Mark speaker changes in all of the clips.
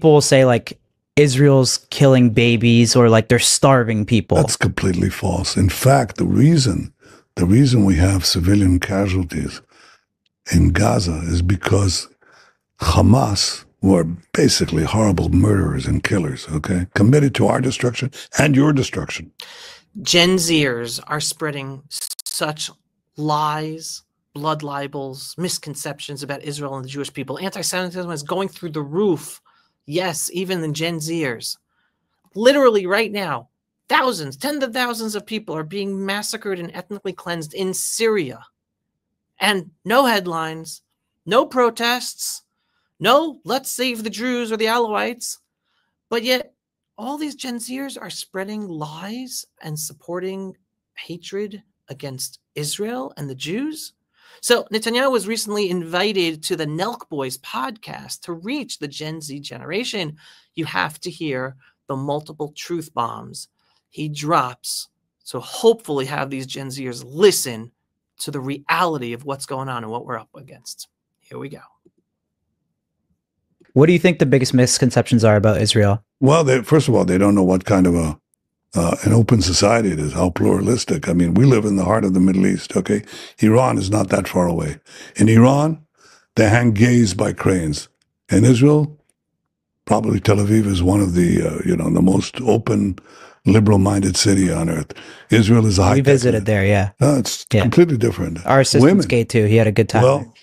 Speaker 1: Will say like Israel's killing babies or like they're starving people.
Speaker 2: That's completely false. In fact, the reason we have civilian casualties in Gaza is because Hamas, who are basically horrible murderers and killers, okay, committed to our destruction and your destruction.
Speaker 3: Gen Zers are spreading such lies, blood libels, misconceptions about Israel and the Jewish people. Anti-Semitism is going through the roof. Yes, even the Gen Zers. Literally right now, thousands, tens of thousands of people are being massacred and ethnically cleansed in Syria. And no headlines, no protests, no let's save the Druze or the Alawites. But yet all these Gen Zers are spreading lies and supporting hatred against Israel and the Jews. So Netanyahu was recently invited to the Nelk Boys podcast to reach the Gen Z generation. You have to hear the multiple truth bombs he drops. So hopefully have these Gen Zers listen to the reality of what's going on and what we're up against. Here we go.
Speaker 1: What do you think the biggest misconceptions are about Israel?
Speaker 2: Well, first of all, they don't know what kind of an open society it is, how pluralistic. I mean, we live in the heart of the Middle East, okay? Iran is not that far away. In Iran, they hang gays by cranes. In Israel, probably Tel Aviv is one of the, the most open, liberal-minded city on earth. Israel is a high-tech.
Speaker 1: We visited there, yeah.
Speaker 2: It's completely different.
Speaker 1: Our assistant's gay too. He had a good time.
Speaker 2: Well,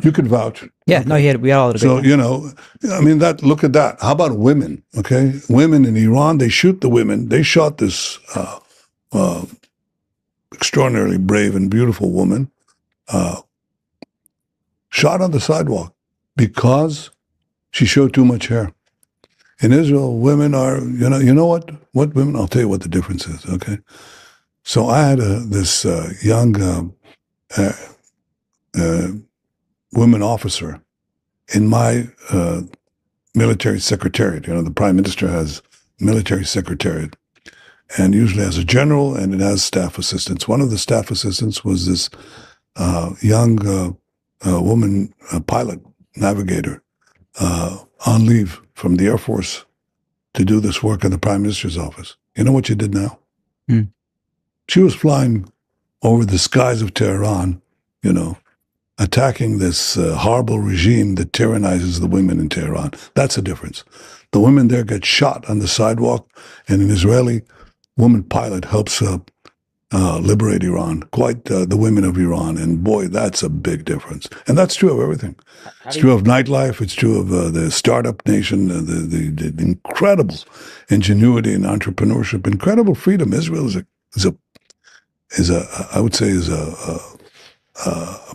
Speaker 2: you could vouch.
Speaker 1: Yeah, okay. No, we all had a good time.
Speaker 2: So, I mean, look at that. How about women, okay? Women in Iran, they shoot the women. They shot this extraordinarily brave and beautiful woman, shot on the sidewalk because she showed too much hair. In Israel, women are, you know what women, I'll tell you what the difference is, okay? So I had this young women officer in my military secretariat. The prime minister has military secretariat and usually has a general and it has staff assistants. One of the staff assistants was this young woman pilot, navigator, on leave from the Air Force to do this work in the prime minister's office. You know what she did now? She was flying over the skies of Tehran, attacking this horrible regime that tyrannizes the women in Tehran. That's the difference. The women there get shot on the sidewalk, and an Israeli woman pilot helps liberate Iran, quite the women of Iran. And boy, that's a big difference. And that's true of everything. It's true of nightlife. It's true of the startup nation, the incredible ingenuity and entrepreneurship, incredible freedom. Israel is a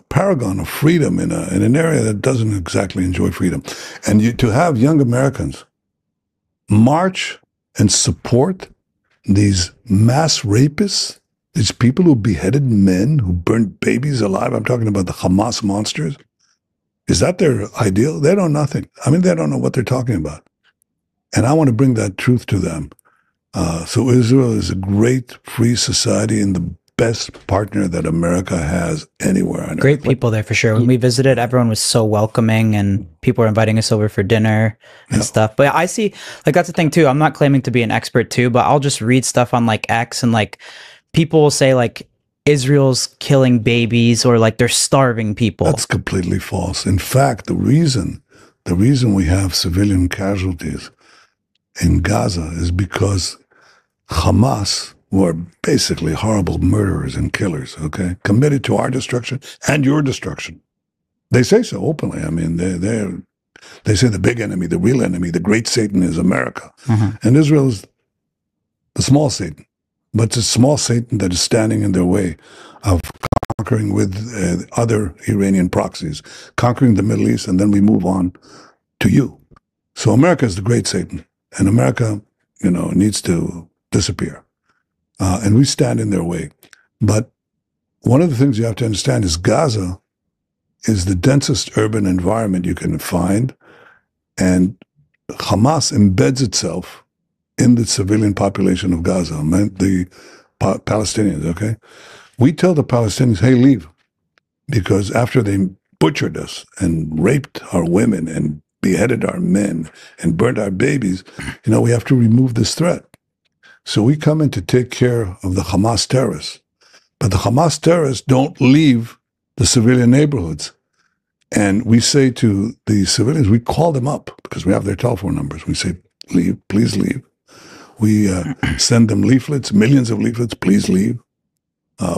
Speaker 2: paragon of freedom in an area that doesn't exactly enjoy freedom. And to have young Americans march and support these mass rapists, these people who beheaded men, who burned babies alive, I'm talking about the Hamas monsters, is that their ideal? They know nothing. I mean, they don't know what they're talking about. And I want to bring that truth to them. So Israel is a great free society and the best partner that America has anywhere on earth.
Speaker 1: Great people there for sure. When we visited, everyone was so welcoming and people were inviting us over for dinner and stuff. But I see, like, that's the thing too. I'm not claiming to be an expert too, but I'll just read stuff on like X and like people will say like Israel's killing babies or like they're starving people.
Speaker 2: That's completely false. In fact, the reason we have civilian casualties in Gaza is because Hamas, who are basically horrible murderers and killers, okay, committed to our destruction and your destruction. They say so openly. I mean, they say the big enemy, the real enemy, the great Satan is America. And Israel is the small Satan. But it's a small Satan that is standing in their way of conquering with other Iranian proxies, conquering the Middle East, and then we move on to you. So America is the great Satan, and America, needs to disappear. And we stand in their way. But one of the things you have to understand is Gaza is the densest urban environment you can find, and Hamas embeds itself in the civilian population of Gaza, the Palestinians, okay? We tell the Palestinians, hey, leave, because after they butchered us and raped our women and beheaded our men and burnt our babies, we have to remove this threat. So we come in to take care of the Hamas terrorists. But the Hamas terrorists don't leave the civilian neighborhoods. And we say to the civilians, we call them up because we have their telephone numbers. We say, leave, please leave. We send them leaflets, millions of leaflets, please leave.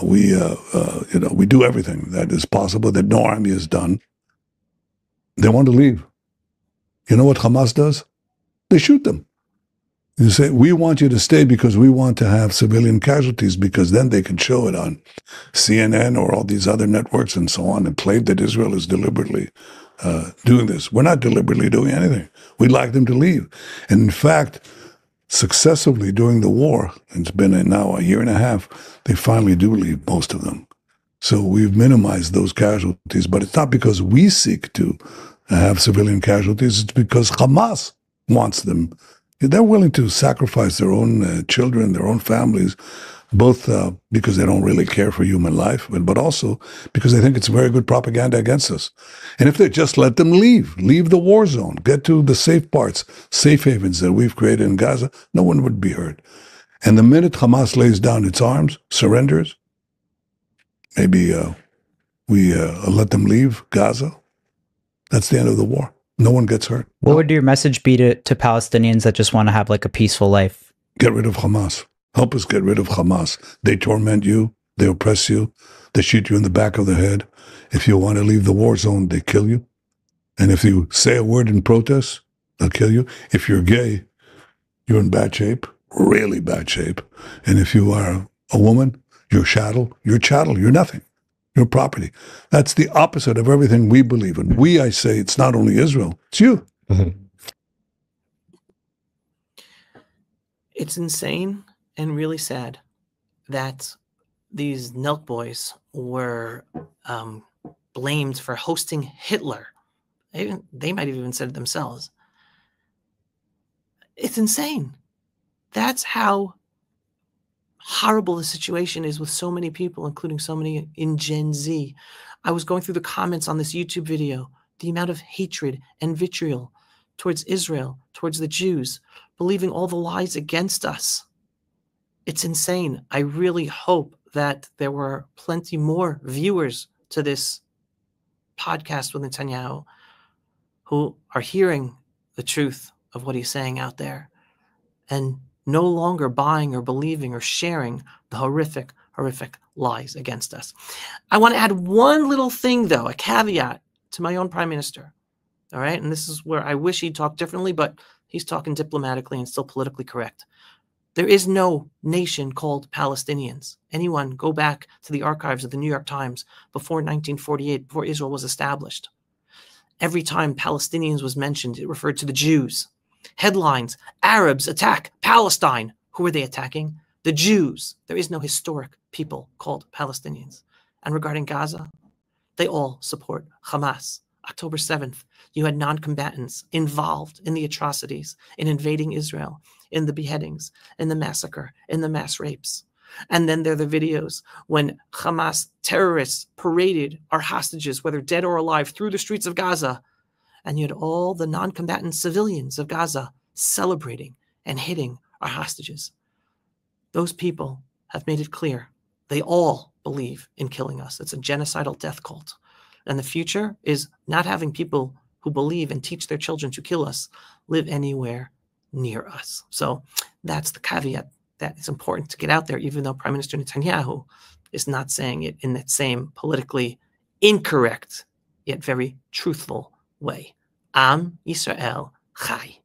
Speaker 2: We do everything that is possible that no army has done. They want to leave. You know what Hamas does? They shoot them. You say, we want you to stay because we want to have civilian casualties, because then they can show it on CNN or all these other networks and so on and claim that Israel is deliberately doing this. We're not deliberately doing anything. We'd like them to leave. And in fact, successively during the war, it's been now a year and a half, they finally do leave, most of them. So we've minimized those casualties, but it's not because we seek to have civilian casualties, it's because Hamas wants them. They're willing to sacrifice their own children, their own families, both because they don't really care for human life, but also because they think it's very good propaganda against us. And if they just let them leave the war zone, get to the safe parts, safe havens that we've created in Gaza, no one would be hurt. And the minute Hamas lays down its arms, surrenders, maybe we let them leave Gaza, that's the end of the war. No one gets hurt.
Speaker 1: What would your message be to Palestinians that just want to have like a peaceful life?
Speaker 2: Get rid of Hamas. Help us get rid of Hamas. They torment you. They oppress you. They shoot you in the back of the head. If you want to leave the war zone, they kill you. And if you say a word in protest, they'll kill you. If you're gay, you're in bad shape, really bad shape. And if you are a woman, you're chattel, you're nothing. Your property. That's the opposite of everything we believe in. We, I say, it's not only Israel, it's you.
Speaker 1: Mm-hmm.
Speaker 3: It's insane and really sad that these Nelk boys were blamed for hosting Hitler. They might have even said it themselves. It's insane. That's how horrible the situation is with so many people, including so many in Gen Z. I was going through the comments on this YouTube video, the amount of hatred and vitriol towards Israel, towards the Jews, believing all the lies against us. It's insane. I really hope that there were plenty more viewers to this podcast with Netanyahu who are hearing the truth of what he's saying out there and no longer buying or believing or sharing the horrific, horrific lies against us. I want to add one little thing, though, a caveat to my own prime minister. All right. And this is where I wish he'd talk differently, but he's talking diplomatically and still politically correct. There is no nation called Palestinians. Anyone go back to the archives of the New York Times before 1948, before Israel was established. Every time Palestinians was mentioned, it referred to the Jews. Headlines, Arabs attack Palestine. Who are they attacking? The Jews. There is no historic people called Palestinians. And regarding Gaza, they all support Hamas. October 7th, you had non-combatants involved in the atrocities, in invading Israel, in the beheadings, in the massacre, in the mass rapes. And then there are the videos when Hamas terrorists paraded our hostages, whether dead or alive, through the streets of Gaza. And you had all the non-combatant civilians of Gaza celebrating and hitting our hostages. Those people have made it clear they all believe in killing us. It's a genocidal death cult. And the future is not having people who believe and teach their children to kill us live anywhere near us. So that's the caveat that is important to get out there, even though Prime Minister Netanyahu is not saying it in that same politically incorrect, yet very truthful way. Am Yisrael Chai.